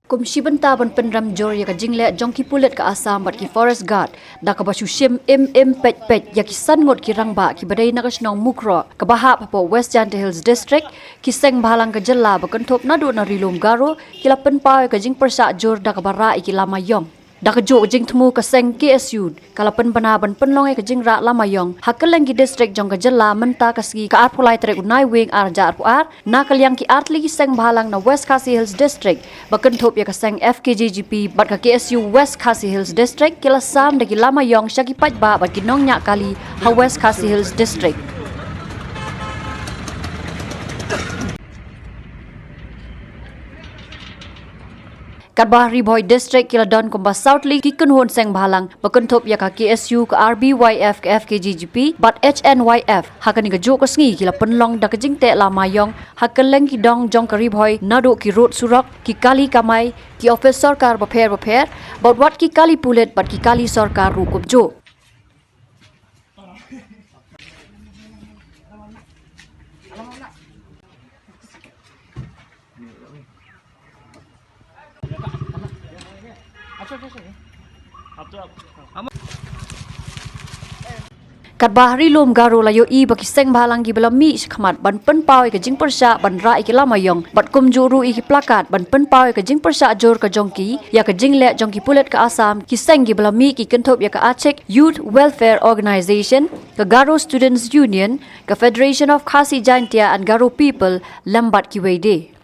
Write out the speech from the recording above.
Komisi benta ban penram jor ya ka jingle jongki pulet ka Assam bat ki forest guard da ka basu shim pet ya ki san ngot ki rangba ki badai na ka snong mukroh ka baha papo West Jante Hills district ki seng bhalang ka jylla ba kanthop na do na rilum garo ki la pen pa ka jing persa jor da ka bara ki lama ïong da ka jo jing thmu ka seng KSU kala pen bana ban penlong ka jing ra lama ïong hakeleng ki district jong ka jylla menta ka ski ka arpulai trek unai wing ar jar puar na kalyang ki artli ki seng bhalang na West Khasi Hills district ba kanthop ya ka seng FKJGP bat ka KSU West Khasi Hills district kila sam da ki lama ïong shaki pat ba bat ki nong nya kali ha West Khasi Hills district Kyrwoh Boy District kila don kumba Southly ki kunhon seng bhalang bakanthop ya ka KSU ka RBYF ka FKGGP but HNYF hakani ka jo ka sngi kila penlong da ka jingte lama ïong hakeleng ki dong jong ka Kyrwoh nado ki road surak ki kali kamai ki office sarkar bapher but wat ki kali pulet but ki kali sarkar ru kup jo Kyrwoh lom garo layo I baki seng bhalang gi bela mi khmat ban pen pau ka jing persa ban ra ki lama ïong bat kum juru I ki plakat ban pen pau ka jing persa jor ka jongki ya ka jing le jongki pulet ka Assam ki seng gi bela mi ki kanthop ya ka Achek Youth Welfare Organization ka Garo Students Union ka Federation of Khasi Jaintia and Garo People lambat ki wede